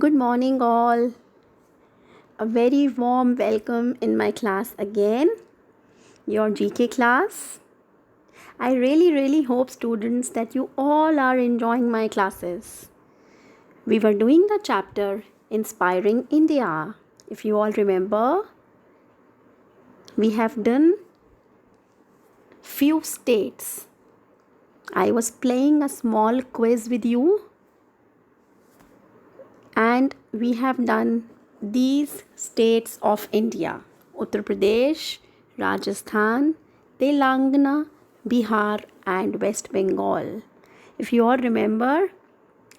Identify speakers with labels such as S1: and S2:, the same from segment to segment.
S1: Good morning, all. A very warm welcome in my class again, your GK class. I really hope, students, that you all are enjoying my classes. We were doing the chapter Inspiring India. If you all remember, we have done few states. I was playing a small quiz with you, and we have done these states of India: Uttar Pradesh, Rajasthan, Telangana, Bihar, and West Bengal. If you all remember,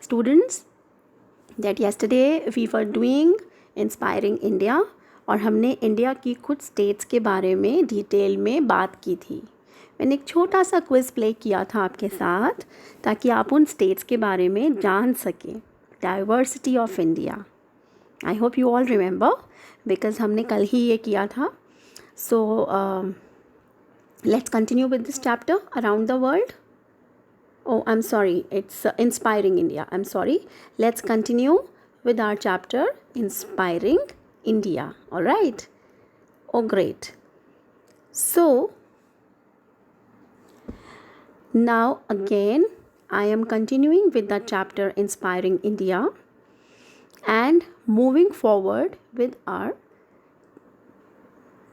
S1: students, that yesterday we were doing Inspiring India और हमने India की कुछ states के बारे में detail में बात की थी. मैंने एक छोटा सा क्विज़ प्ले किया था आपके साथ ताकि आप उन स्टेट्स के बारे में जान सकें. Diversity of India. I hope you all remember because हमने कल ही ये किया था. So let's continue with this chapter around the world. Oh, I'm sorry, it's Inspiring India. I'm sorry. Let's continue with our chapter Inspiring India. All right. Oh, great. So, now again, I am continuing with the chapter Inspiring India and moving forward with our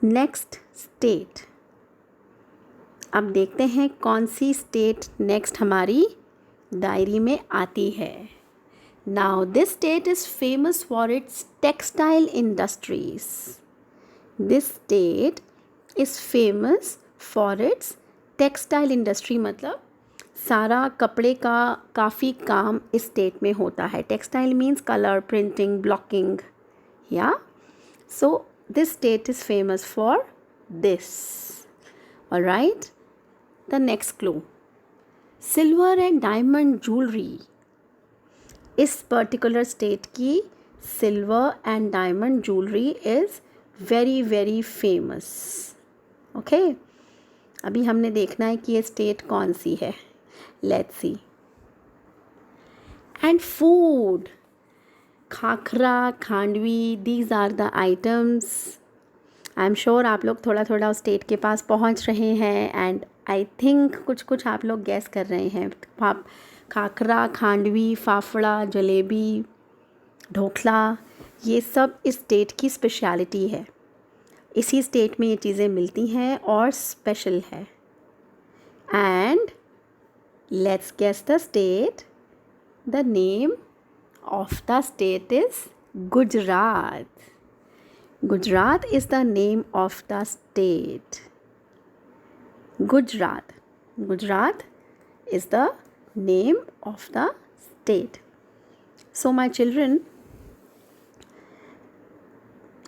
S1: next state. अब देखते हैं कौन सी state next हमारी diary में आती है. Now this state is famous for it's textile industries. This state is famous for it's textile industry, मतलब सारा कपड़े का काफ़ी काम इस स्टेट में होता है. Textile means colour, printing, blocking. या so this state is famous for this. Alright. The next clue. Silver and diamond jewelry. इस पर्टिकुलर स्टेट की silver and diamond jewellery is very famous. Okay, अभी हमने देखना है कि ये स्टेट कौन सी है. Let's see. And food. Khakhra, khandvi, these are the items. I am sure आप लोग थोड़ा थोड़ा उस स्टेट के पास पहुंच रहे हैं एंड आई थिंक कुछ आप लोग गैस कर रहे हैं. खाखरा, खांडवी, फाफड़ा, जलेबी, ढोकला, ये सब इस स्टेट की स्पेशलिटी है. इसी स्टेट में ये चीज़ें मिलती हैं और स्पेशल है. And let's guess the state. The name of the state is Gujarat. Gujarat is the name of the state. Gujarat. Gujarat is the name of the state. So my children,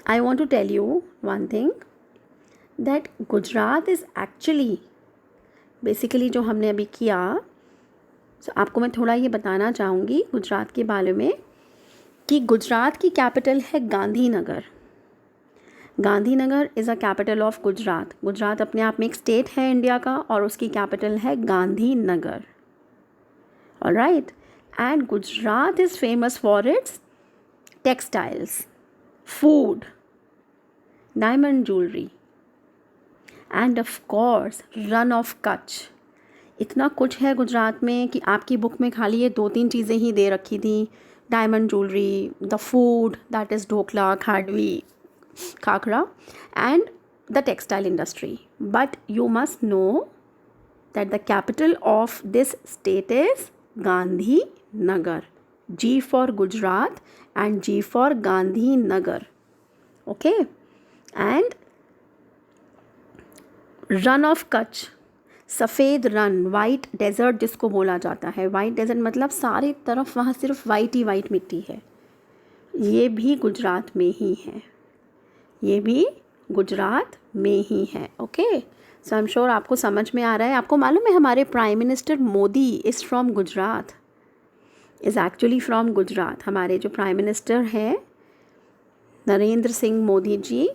S1: I want to tell you one thing, that Gujarat is actually basically जो हमने अभी किया, so आपको मैं थोड़ा ये बताना चाहूँगी गुजरात के बारे में कि गुजरात की कैपिटल है Gandhinagar. Gandhinagar is a capital of Gujarat. Gujarat अपने आप में एक स्टेट है इंडिया का और उसकी कैपिटल है Gandhinagar. Alright. And Gujarat is famous for it's textiles, food, diamond jewellery end of course run of Kutch. इतना कुछ है गुजरात में कि आपकी बुक में खाली ये 2-3 चीज़ें ही दे रखी थी. Diamond jewellery, the food that is dhokla, khandvi, Khakra, and the textile industry. But you must know that the capital of this state is Gandhinagar. G for Gujarat and G for Gandhinagar. Okay. And run of Kutch, सफ़ेद run, white desert जिसको बोला जाता है. White desert मतलब सारी तरफ वहाँ सिर्फ वाइट ही वाइट मिट्टी है. ये भी गुजरात में ही है. ये भी गुजरात में ही है. Okay, so I am sure आपको समझ में आ रहा है. आपको मालूम है हमारे prime minister Modi is from Gujarat, is actually from Gujarat. हमारे जो प्राइम मिनिस्टर हैं Narendra Singh Modi ji,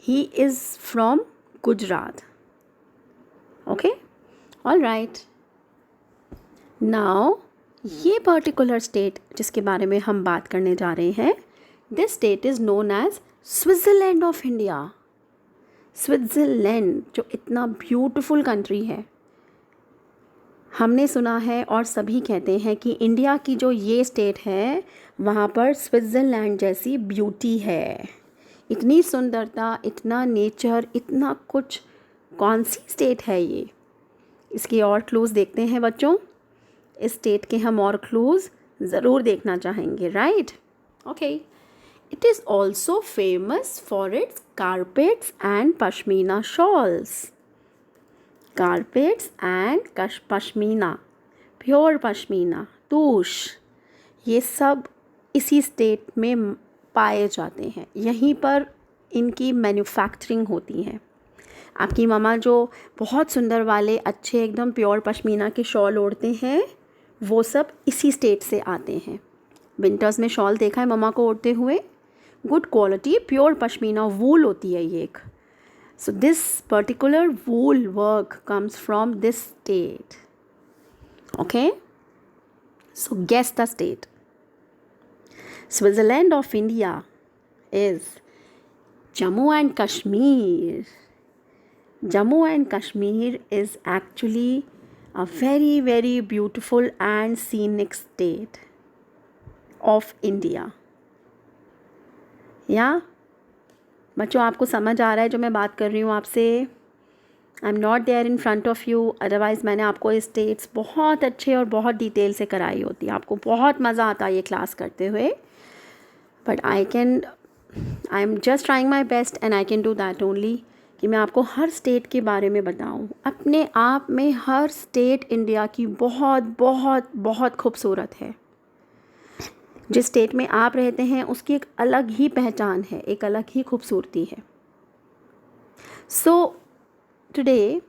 S1: he is from Gujarat. Okay, all right. Now ये पर्टिकुलर स्टेट जिसके बारे में हम बात करने जा रहे हैं, this state is known as Switzerland of India. Switzerland जो इतना ब्यूटीफुल कंट्री है, हमने सुना है और सभी कहते हैं कि इंडिया की जो ये स्टेट है वहाँ पर स्विट्ज़रलैंड जैसी ब्यूटी है, इतनी सुंदरता, इतना नेचर, इतना कुछ। कौन सी स्टेट है ये? इसके और क्लूज़ देखते हैं बच्चों। इस स्टेट के हम और क्लूज़ ज़रूर देखना चाहेंगे, right? Okay. It is also famous for its carpets and pashmina shawls. Carpets and pashmina, pure pashmina, toosh, ये सब इसी स्टेट में पाए जाते हैं। यहीं पर इनकी मैन्युफैक्चरिंग होती है। आपकी मम्मा जो बहुत सुंदर वाले अच्छे एकदम प्योर पश्मीना के शॉल ओढ़ते हैं, वो सब इसी स्टेट से आते हैं। विंटर्स में शॉल देखा है मम्मा को ओढ़ते हुए? गुड क्वालिटी प्योर पश्मीना वूल होती है ये एक। So this particular wool work comes from this state. Okay? So guess the state. Switzerland of India is Jammu and Kashmir. Jammu and Kashmir is actually a very, very beautiful and scenic state of India. Yeah? बच्चों, आपको समझ आ रहा है जो मैं बात कर रही हूँ आपसे? I am not there in front of you, otherwise मैंने आपको ये स्टेट्स बहुत अच्छे और बहुत डिटेल से कराई होती। आपको बहुत मज़ा आता है ये क्लास करते हुए, but I am just trying my best and I can do that only कि मैं आपको हर स्टेट के बारे में बताऊँ। अपने आप में हर स्टेट इंडिया की बहुत बहुत बहुत खूबसूरत है। जिस स्टेट में आप रहते हैं उसकी एक अलग ही पहचान है, एक अलग ही खूबसूरती है। So today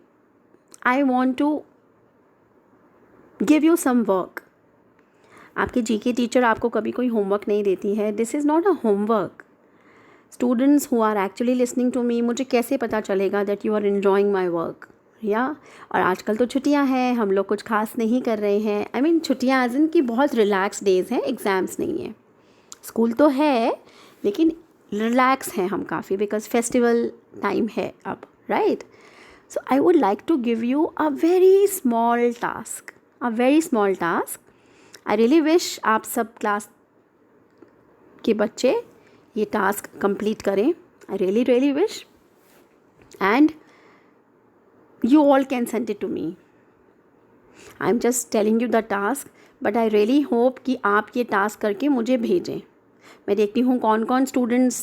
S1: I want to give you some work. आपके जीके टीचर आपको कभी कोई होमवर्क नहीं देती है। This is not a homework. Students who are actually listening to me, मुझे कैसे पता चलेगा that you are enjoying my work? या और आजकल तो छुट्टियां हैं, हम लोग कुछ खास नहीं कर रहे हैं। आई मीन छुट्टियां एज इन की बहुत रिलैक्स डेज़ हैं, एग्ज़ाम्स नहीं है। स्कूल तो है लेकिन रिलैक्स हैं हम काफ़ी, बिकॉज फेस्टिवल टाइम है अब, right? So I would like to give you a very small task, a very small task. I really wish आप सब क्लास के बच्चे ये टास्क कंप्लीट करें। I really really wish and you all can send it to me. I'm just telling you the task, but I really hope कि आप ये task करके मुझे भेजें। मैं देखती हूँ कौन कौन स्टूडेंट्स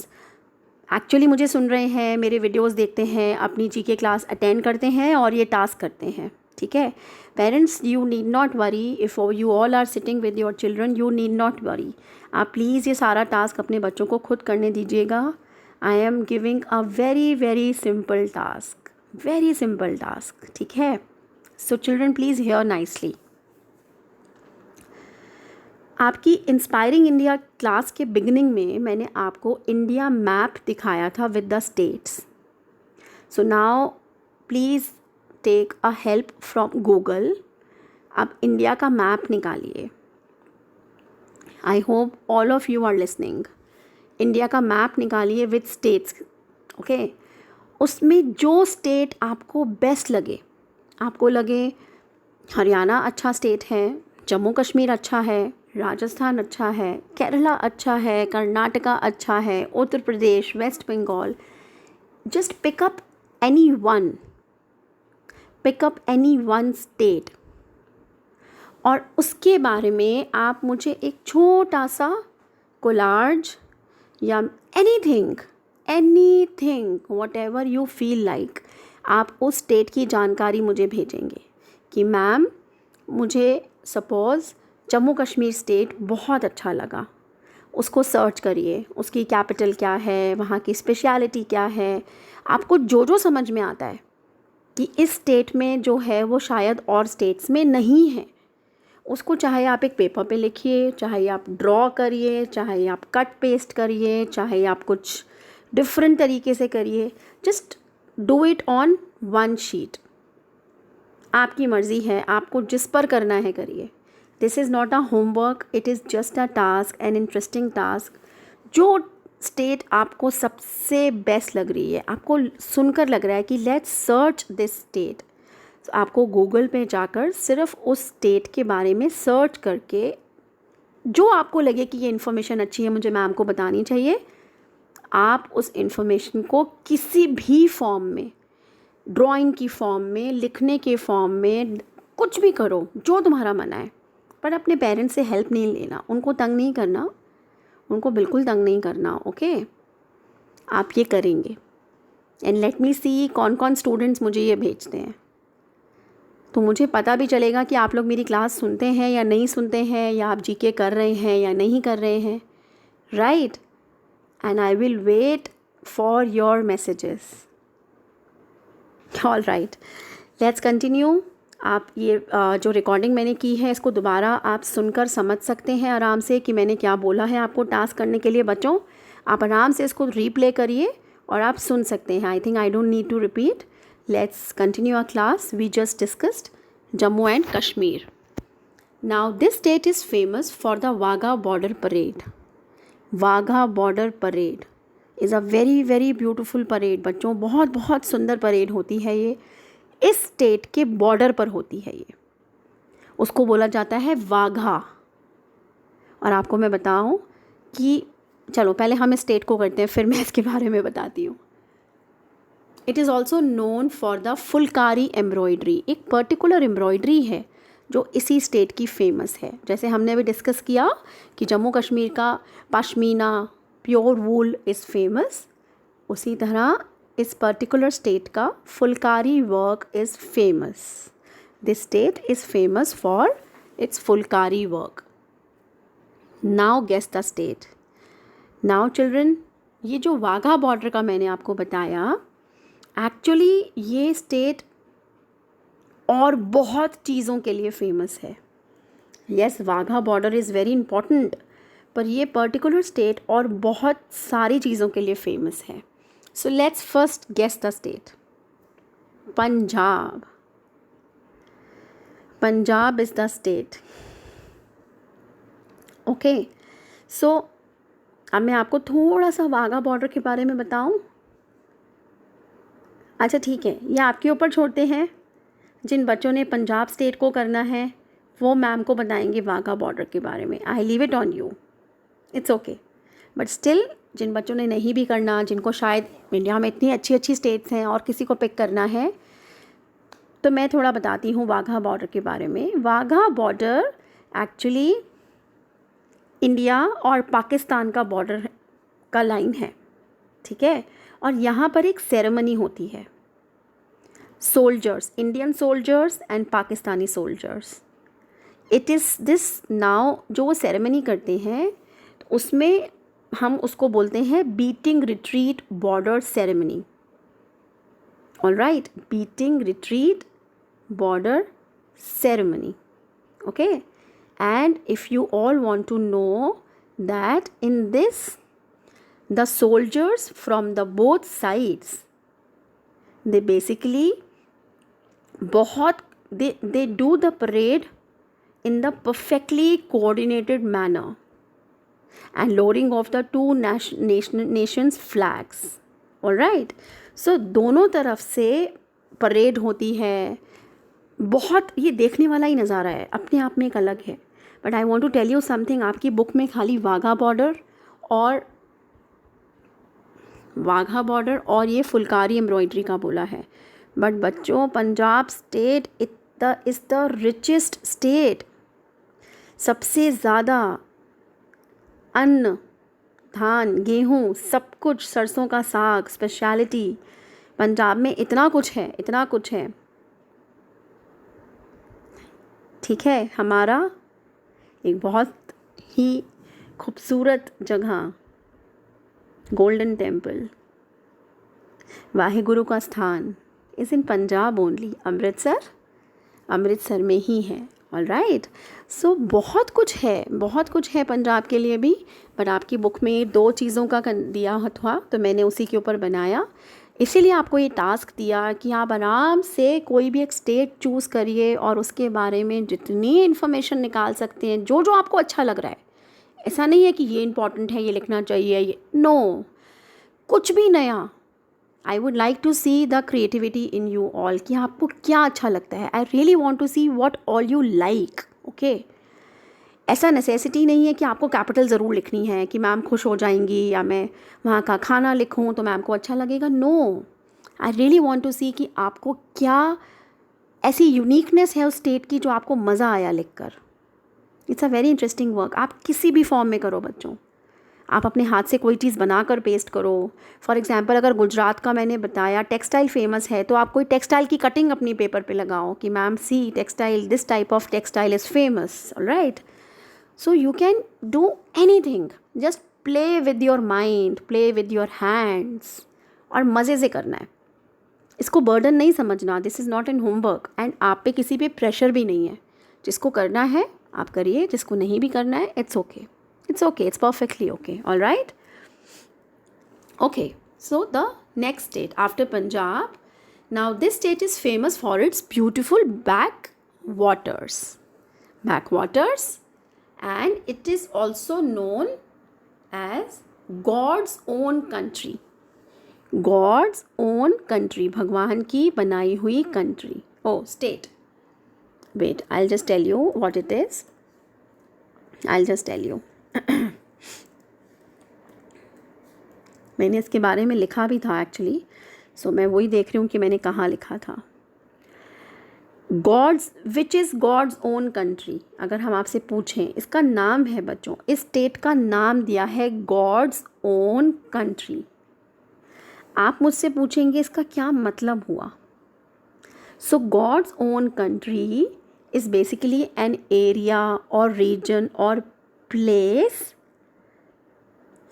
S1: एक्चुअली मुझे सुन रहे हैं, मेरे वीडियोस देखते हैं, अपनी जीके क्लास अटेंड करते हैं और ये टास्क करते हैं। ठीक है parents, you need not worry. If you all are sitting with your children, you need not worry. आप प्लीज़ ये सारा टास्क अपने बच्चों को खुद करने दीजिएगा। I am giving a very very simple task, very simple task, ठीक है? So children please hear nicely. आपकी इंस्पायरिंग इंडिया क्लास के बिगिनिंग में मैंने आपको इंडिया मैप दिखाया था with the states. So now please take a help from Google. आप इंडिया का मैप निकालिए। I hope all of you are listening. India का मैप निकालिए विद स्टेट्स, ओके? उसमें जो स्टेट आपको बेस्ट लगे, आपको लगे हरियाणा अच्छा स्टेट है, जम्मू कश्मीर अच्छा है, राजस्थान अच्छा है, केरला अच्छा है, कर्नाटका अच्छा है, Uttar Pradesh, West Bengal, just pick up any one state और उसके बारे में आप मुझे एक छोटा सा कोलाज या anything what ever you feel like, आप उस स्टेट की जानकारी मुझे भेजेंगे कि मैम मुझे सपोज़ जम्मू कश्मीर स्टेट बहुत अच्छा लगा। उसको सर्च करिए, उसकी कैपिटल क्या है, वहाँ की स्पेशलिटी क्या है। आपको जो जो समझ में आता है कि इस स्टेट में जो है वो शायद और स्टेट्स में नहीं है, उसको चाहे आप एक पेपर पे लिखिए, चाहे आप ड्रॉ करिए, चाहे आप कट पेस्ट करिए, चाहे आप कुछ डिफरेंट तरीके से करिए। Just do it on one sheet. आपकी मर्ज़ी है, आपको जिस पर करना है करिए। This is not a homework, it is just a task, an interesting task. जो स्टेट आपको सबसे बेस्ट लग रही है, आपको सुनकर लग रहा है कि लेट्स सर्च दिस स्टेट, तो आपको गूगल पे जाकर सिर्फ उस स्टेट के बारे में सर्च करके जो आपको लगे कि ये इन्फॉर्मेशन अच्छी है, मुझे मैम को बतानी चाहिए, आप उस इन्फॉर्मेशन को किसी भी फॉर्म में, ड्राइंग की फॉर्म में, लिखने के फॉर्म में, कुछ भी करो जो तुम्हारा मन आए, पर अपने पेरेंट्स से हेल्प नहीं लेना, उनको तंग नहीं करना, उनको बिल्कुल तंग नहीं करना। ओके, आप ये करेंगे। एंड लेट मी सी कौन कौन स्टूडेंट्स मुझे ये भेजते हैं, तो मुझे पता भी चलेगा कि आप लोग मेरी क्लास सुनते हैं या नहीं सुनते हैं, या आप जीके कर रहे हैं या नहीं कर रहे हैं, right. And I will wait for your messages. All right, let's continue. आप ये जो रिकॉर्डिंग मैंने की है इसको दोबारा आप सुनकर समझ सकते हैं आराम से कि मैंने क्या बोला है आपको टास्क करने के लिए। बच्चों, आप आराम से इसको रीप्ले करिए और आप सुन सकते हैं। I think I don't need to repeat. Let's continue our class. We just discussed Jammu and Kashmir. Now this state is famous for the Wagah border parade. Wagah border parade is a very very beautiful parade. बच्चों, बहुत बहुत सुंदर parade होती है ये। इस state के border पर होती है ये, उसको बोला जाता है वाघा। और आपको मैं बताऊं कि चलो पहले हम इस स्टेट को करते हैं, फिर मैं इसके बारे में बताती हूँ। It is also known for the Phulkari embroidery. एक पर्टिकुलर एम्ब्रॉयड्री है जो इसी स्टेट की फेमस है। जैसे हमने अभी डिस्कस किया कि जम्मू कश्मीर का pashmina pure wool is famous, उसी तरह इस पर्टिकुलर स्टेट का phulkari work is famous. This state is famous for its phulkari work. Now guess the state. Now children, ये जो वाघा बॉर्डर का मैंने आपको बताया, एक्चुअली ये स्टेट और बहुत चीज़ों के लिए फेमस है। Yes, Wagah border is very important, पर ये पर्टिकुलर स्टेट और बहुत सारी चीज़ों के लिए फेमस है। So let's first guess the state. Punjab. Punjab is the state. Okay, so अब मैं आपको थोड़ा सा वाघा बॉर्डर के बारे में बताऊं। अच्छा ठीक है, ये आपके ऊपर छोड़ते हैं। जिन बच्चों ने पंजाब स्टेट को करना है वो मैम को बताएंगे वाघा बॉर्डर के बारे में। I leave it on you, it's okay. But still जिन बच्चों ने नहीं भी करना, जिनको शायद इंडिया में इतनी अच्छी अच्छी स्टेट्स हैं और किसी को पिक करना है, तो मैं थोड़ा बताती हूँ वाघा बॉर्डर के बारे में। वाघा बॉर्डर एक्चुअली इंडिया और पाकिस्तान का बॉर्डर का लाइन है, ठीक है। और यहाँ पर एक सेरेमनी होती है, soldiers, Indian soldiers and Pakistani soldiers. It is this now, जो वो सेरेमनी करते हैं उसमें हम उसको बोलते हैं beating retreat border ceremony. All right, beating retreat border ceremony. Okay, and if you all want to know that in this the soldiers from the both sides, they basically they do the parade in the perfectly coordinated manner and lowering of the two nations flags. All right, so दोनों तरफ से parade होती है। बहुत ये देखने वाला ही नज़ारा है, अपने आप में एक अलग है। But I want to tell you something, आपकी बुक में खाली वाघा बॉर्डर और ये फुलकारी एम्ब्रॉयड्री का बोला है। बट बच्चों, Punjab state is the richest state. सबसे ज़्यादा अन्न, धान, गेहूँ, सब कुछ, सरसों का साग, स्पेशलिटी पंजाब में इतना कुछ है, इतना कुछ है, ठीक है। हमारा एक बहुत ही खूबसूरत जगह, गोल्डन टेम्पल, वाहेगुरु का स्थान is in Punjab only. Amritsar में ही है। ऑल राइट, सो बहुत कुछ है पंजाब के लिए भी। बट आपकी बुक में 2 चीज़ों का दिया था, तो मैंने उसी के ऊपर बनाया। इसीलिए आपको ये टास्क दिया कि आप आराम से कोई भी एक स्टेट चूज़ करिए और उसके बारे में जितनी इन्फॉर्मेशन निकाल सकते हैं, जो जो आपको अच्छा लग रहा है। ऐसा नहीं है कि ये इम्पॉर्टेंट है, ये लिखना चाहिए, ये नो, कुछ भी नया। I would like to see the creativity in you all कि आपको क्या अच्छा लगता है। I really want to see what all you like. Okay, ऐसा नेसेसिटी नहीं है कि आपको कैपिटल ज़रूर लिखनी है कि मैम खुश हो जाएंगी, या मैं वहाँ का खाना लिखूँ तो मैम को अच्छा लगेगा। No, I really want to see कि आपको क्या ऐसी यूनिकनेस है उस स्टेट की जो आपको मज़ा आया लिख कर। It's a very interesting work. आप किसी भी फॉर्म में करो बच्चों, आप अपने हाथ से कोई चीज़ बना कर पेस्ट करो। फॉर एग्जांपल, अगर गुजरात का मैंने बताया टेक्सटाइल फेमस है, तो आप कोई टेक्सटाइल की कटिंग अपनी पेपर पे लगाओ कि ma'am see textile, this type of textile is famous, right. So you can do anything, just play with your mind, play with your hands, और मज़े से करना है। इसको बर्डन नहीं समझना, this is not an homework, and आप पे किसी पे प्रेशर भी नहीं है। जिसको करना है आप करिए, जिसको नहीं भी करना है it's okay, it's okay, it's perfectly okay. All right, okay, so the next state after Punjab, now this state is famous for its beautiful backwaters, and it is also known as God's own country, God's own country, भगवान की बनाई हुई country. Oh, state, wait, I'll just tell you what it is. I'll just tell you. मैंने इसके बारे में लिखा भी था एक्चुअली, सो मैं वही देख रही हूँ कि मैंने कहाँ लिखा था। God's, which is God's own country. अगर हम आपसे पूछें, इसका नाम है बच्चों, इस स्टेट का नाम दिया है गॉड्स ओन कंट्री। आप मुझसे पूछेंगे इसका क्या मतलब हुआ। So God's own country is basically an area और रीजन और place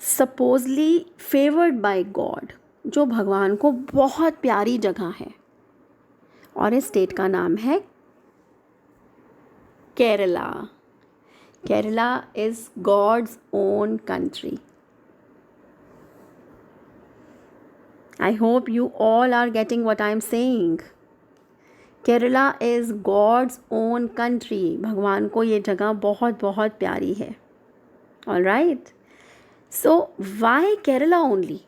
S1: supposedly favoured by God, जो भगवान को बहुत प्यारी जगह है, और इस स्टेट का नाम है Kerala. Kerala is God's own country. I hope you all are getting what I am saying. Kerala is God's own country, भगवान को ये जगह बहुत बहुत प्यारी है। All right, so why Kerala only.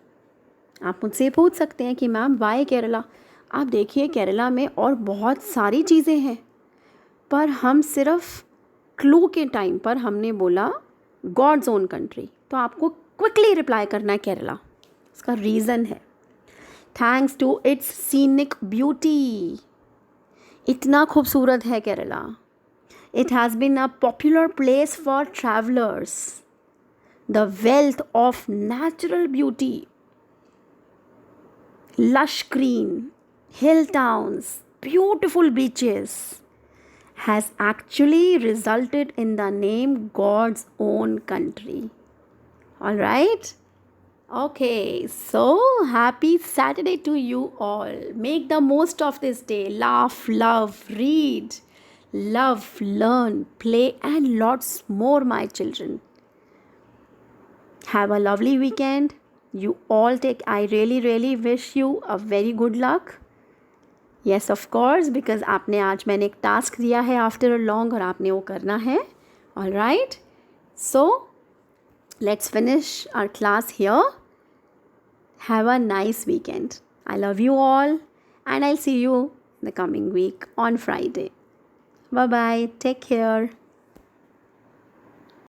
S1: आप मुझसे पूछ सकते हैं कि मैम वाई केरला। आप देखिए केरला में और बहुत सारी चीज़ें हैं, पर हम सिर्फ क्लू के टाइम पर हमने बोला गॉड्स ओन कंट्री, तो आपको क्विकली रिप्लाई करना है केरला। इसका रीज़न है thanks to its scenic beauty. इतना खूबसूरत है Kerala. It has been a popular place for travellers. The wealth of natural beauty, lush green, hill towns, beautiful beaches has actually resulted in the name God's own country. All right? Okay, so happy Saturday to you all. Make the most of this day. Laugh, love, read, love, learn, play, and lots more, my children. Have a lovely weekend. You all take, I really wish you a very good luck. Yes, of course, because आपने आज मैंने एक task दिया है after a long, और आपने वो करना है। All right, so let's finish our class here. Have a nice weekend. I love you all and I'll see you the coming week on Friday. Bye bye. Take care.